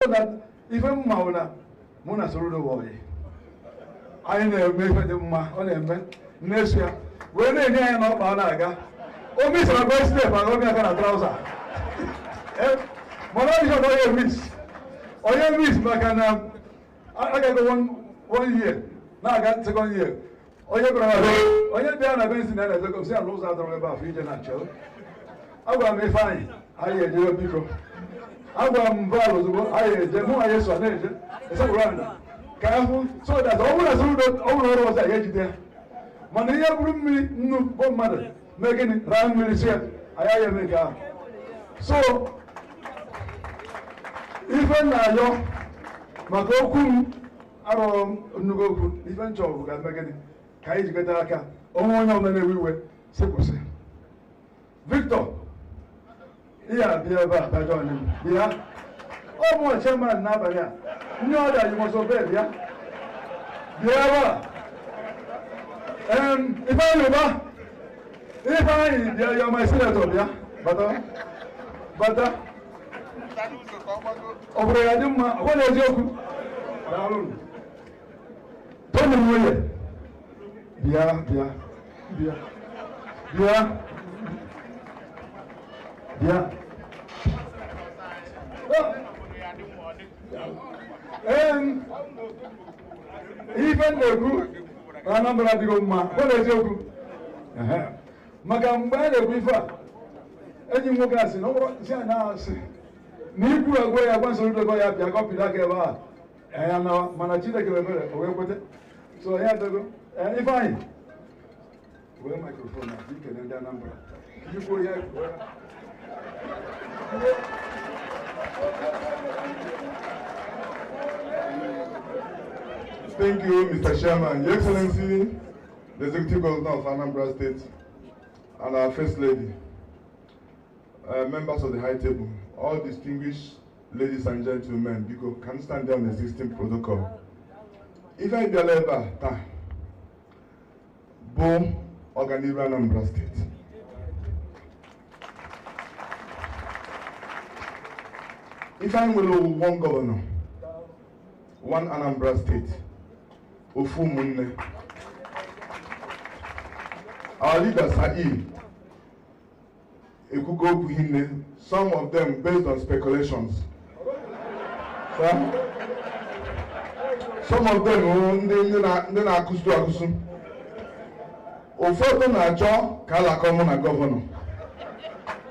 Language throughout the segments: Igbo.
Even Mauna, Mona Soludo boy. I never made them on a Nesia. When they know Managa, oh, Miss a boy step, I don't have a trouser. Monaco, miss. Oh, you miss, Bacana. I got 1 year. Now I got 2nd year. Oh, you're down against the other. Because I lose out about feeding natural. I will be fine. I hear you, Pico. I will value. I hear the more I saw it. It's a random. Careful, so that all was I hate there. Mania bring me no mother. Making it round with his head. I hear me. So, even now, Magoku, Nugoku, even Joe, got making it. Kaiji Gataka, one of them everywhere. Victor, yeah, yeah, oh, more chairman, Nabaya. No, that you must obey, yeah. Yeah, if you're my senator, yeah, but over what is your don't know. Yeah. Even the group, Anambra Digoma, what is your group? Magamba, the river, and you look at it, no, Nibu away, I want to go up, I got Pilaka, and now Manachita, away with it. So I had to go, and if I wear microphone, you can end that number. You go here. Thank you, Mr. Chairman. Your Excellency, the Executive Governor of Anambra State, and our First Lady, members of the High Table, all distinguished ladies and gentlemen, because can stand down the existing protocol. If I deliver time, boom, Organiva Anambra State. If I will one governor, one Anambra State, Ofumunne. Our leaders are ill. Some of them based on speculations. Some of them they na akusu. Ofoto na cho kala komo na governor.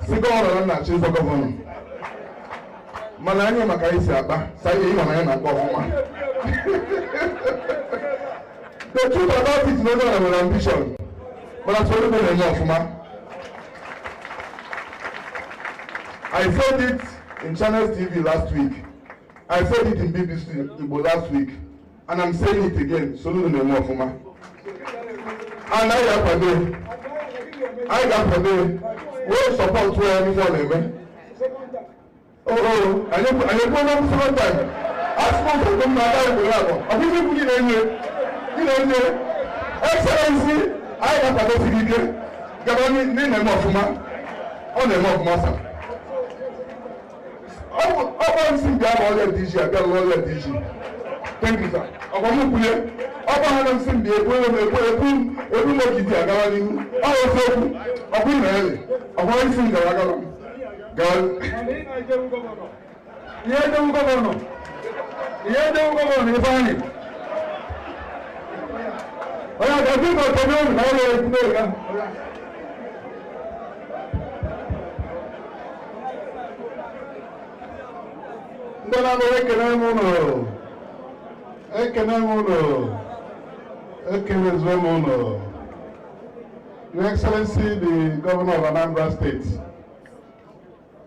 Sigoro na chief governor. Mananya makaisi aba, sai yi mananya na kwa ofuma. The truth about it is not about ambition, but I'm sorry for ofuma. I said it in Channels TV last week. I said it in BBC Igbo last week, and I'm saying it again. Soludo no more ofuma. And I got for them. We support to everyone. Oh, I don't know for time. Ask for them now. I think we Excellency, I have a video. Government name of Mafuma on the Mafuma. I want to see the other DJ. I got all the DJ. Thank you, sir. I want to put it. I want to see the every monkey. I want to see the God. Your Excellency, the Governor of Anambra State,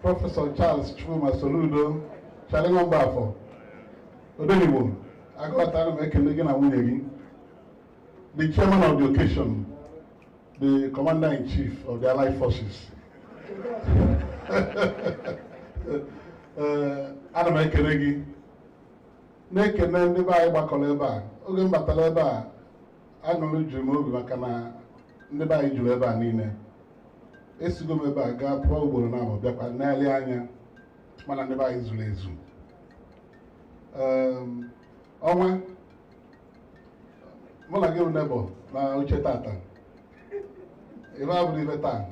Professor Charles Chukwuma Soludo, Chalingon Bafo, Odenibo, Agotano Mekenegin and Winegi, the Chairman of the occasion, the Commander-in-Chief of the Allied Forces. Adam Mekenegi, Nekene Niba Ibakoleba, Ogin Bataleba, Anolu Jumo, Makana, Niba Ijuleba Nine. Esigo meba ga pro ugboro na abo bịakwa n'ali anya mana ndị ba izuru ezu ọnwa mụ na gị nebo na uche tata ife abụrụ ife taa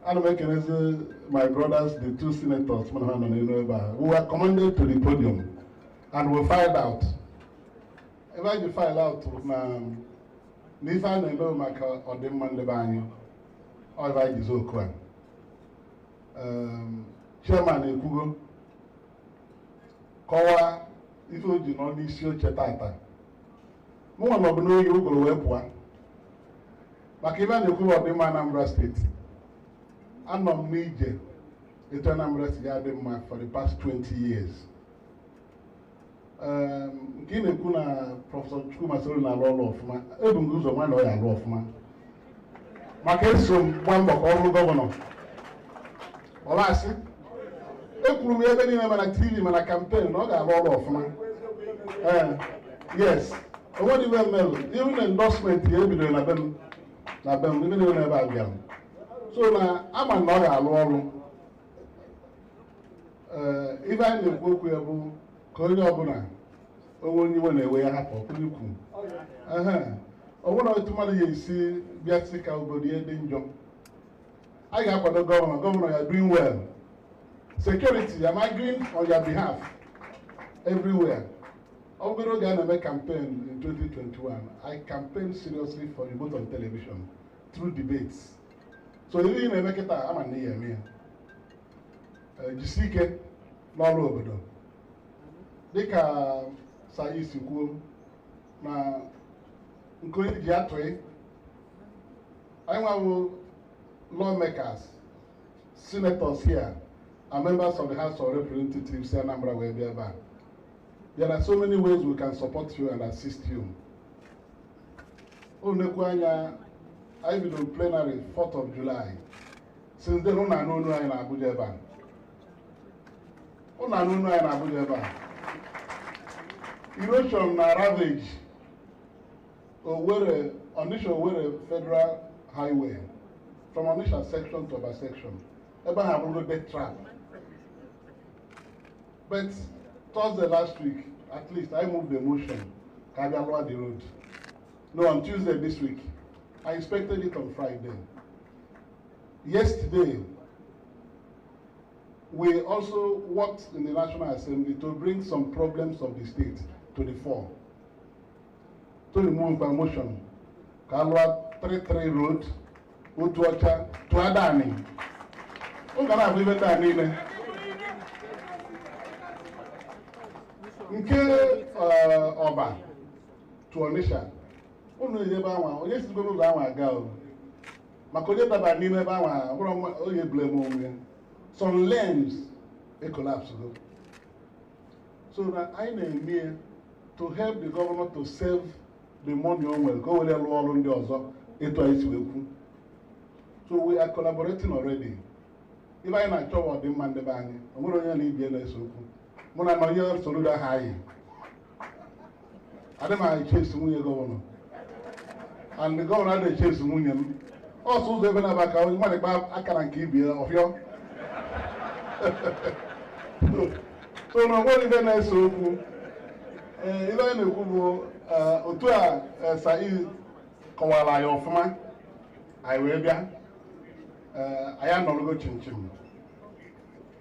ana m ekelezi my brothers the two senators mụ na ha nọ n'elu ebe a we were commanded to the podium and we filed out ebe anyị ji file out na ife a na-eme maka ọdịmma ndebe anyị ọ ebe anyị jizi oku a chairman ekwugo kọwaa ife o ji nọ n'isi oche tata mụnwa nọbụ n'oyi ụgụrụ wee pụọ maka ife a na-ekwu ọdịmma Anambra steeti anọ m n'ije etu Anambra si ya dị mma for the past 20 years. Nke ị na-ekwu na Prọfesọ Chukwuma C na-alụ ọrụ ọfụma ebu m ụzọ nwa na ọ ya alụ ọfụma maka eso m gba mbọ ka ọ bụrụ gọvanọ ọlasị ekwuru m ebe niile mana TV mana kampen na ọ ga-alụ ọrụ ọfụma. Yes, onwere ibe mmelụ even endorsement ya ebidoro na be m ibe niile n'ebe a bịara so na ama na ọ ga-alụ ọrụ. Ife anyị na-ekwu okwu ya bụ ka onye ọbụla onwe onye iwe na-ewe ya hapụ ọkụrụ ikwu ọbụla otu mmadụ ya esi bịa sị ka obodo ihe dị njọ. I ga-akwado gọvanọ ya doing well, security am arguing on your behalf everywhere. Ọ bụrụ oge a na-eme campaign in 2021 I campaign seriously for the vote on television through debates. So ihe ị na-eme kịta ama na ihe eme ya jisi ike n'ọrụ obodo dịka sayisi kwuo na nke onye ji atụghị anyị nwabụ lawmakers, senators here and members of the House of Representatives si Anambra wee bịa ebe a. There are so many ways we can support you and assist you. Onekwu anya anyị bidoro plenary 4th of July. Since then ụnụ anụ onu anyị na Abuja ebe a. Ụnụ anụ onu anyị na Abuja ebe a. Erosion na ravage Onitsha Owerri Federal Highway from Onitsha section to Oba section. Ebe a abụrụ death trap. But Thursday last week, at least I moved the motion ka abịa lụọ the road. No, on Tuesday this week. I inspected it on Friday. Yesterday, we also worked in the National Assembly to bring some problems of the state to the fore. To remove by motion, Kalwa 33 Road, Utuacha, to Adani. Who can have even that name? Nke Oba to Onitsha. Unu ebe anwa, onye si go n'ụzọ anwa aga o. Maka onye daba n'ime ebe anwa, ọbụrụ onye blame onwe. Some lanes collapse go. So that I na-eme to help the governor to save the money on well, go where all on the other, so we are collaborating already. If I na chọwa ọdị mma ndebe anyị, onwere onye na-ebi na-eso okwu. Mụ na onye Soludo high. Adị m chase nwunye gọvanọ. And the governor dey chase nwunye m. Also ụzọ ebe na-aba ka onye mmadụ kpa akara nke ibi ọfịọ. So na onwere ibe na-eso okwu. Ibe anyị na-ekwu bụ otu a Sai kọwara anyị ọfụma anyị wee bịa anyị anọrọgo chimchim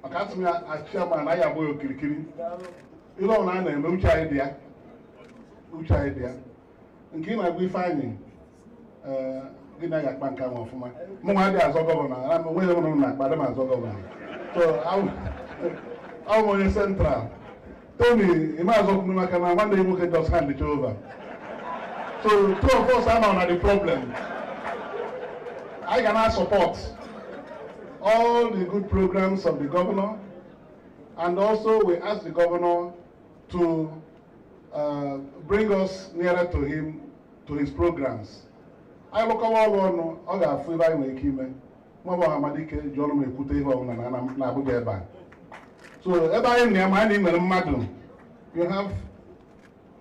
maka atụ m ya chairman anyị abụghị okirikiri ile ọbụla a na-eme uche anyị dị ya nke ị na-agwa ife anyị gị na ga-akpa nke ahụ ọfụma mụ nwa adịghị azọ gọvanọ onweghị m na-akpa dị m azọ gọvanọ so awụ m onye central Tony, you might as well make an one day you can just hand it over. So two of us are not the problem. I cannot support all the good programs of the governor, and also we ask the governor to bring us nearer to him, to his programs. I look all other favor make him. Ohamadike Ndi Igbo. So you have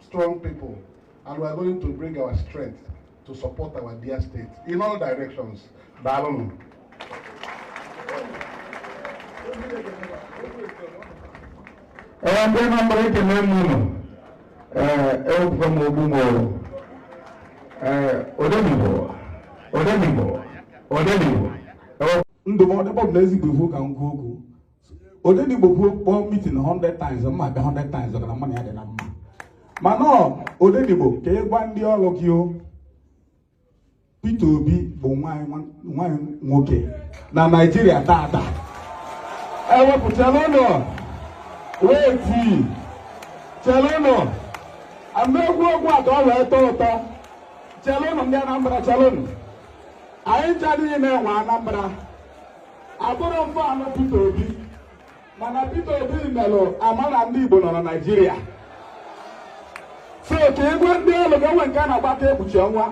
strong people, and we are going to bring our strength to support our dear state in all directions. ndị Anambra ekele m unu ewepụkwa m ogbu m Odenigbo ndụmọdụ bụ na ezigbo iwu ka nkwu okwu Odenigbo kpọọ meeting 100 times mma bịa 100 times ọgara mmanụ ya dị na mma mana Odenigbo ka ị gwa ndị ọrụ gị o Peter Obi bụ nwanyị nwoke na Naịjirịa tata ewepụtala ụlọ weti chelụnụ amegwu ogwu a ka ọ wee tọọ ụtọ chelụnụ ndị Anambra chelụnụ anyị ncha niile enwe Anambra abụrụ mfe anụ Peter Obi mana Peter Obi melụ ama na ndị Igbo nọ na Naịjirịa so ka egwe ndị ọlụ ga-enwe nke a na-agbata ekpuchi ọnwa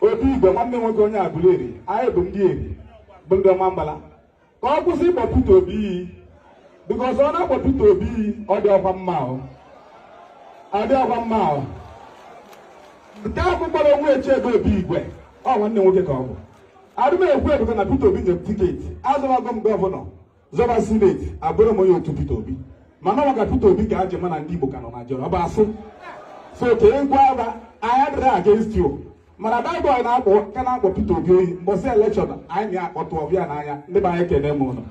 Obi Igwe nwanne nwoke onye Aguleri anyị bụ ndị eri bụ ndị ọma mgbala ka ọ kwụsị ịkpọ Peter Obi iyi bikọs ọ na-akpọ Peter Obi iyi ọ dị ọkwa mma nke ahụ gbara onwe echebe Obi Igwe ọ nwanne nwoke ka ọ bụ adịm ekwu ebuka na Peter Obi nye tiketi azọbago m gọvanọ zọba sineti abụrụ m onye otu Peter Obi mana ọ ka Peter Obi ka aji mana ndị Igbo ka nọ na jọrọ ọ bụ asị so ka egwu agha anyị adịrị against you mana Baịbụl na-akpọ Peter Obi oyi mbọsị elekshọn anyị na-akpọtụ ọbịa n'anya ndị be anyị kene m ụlọ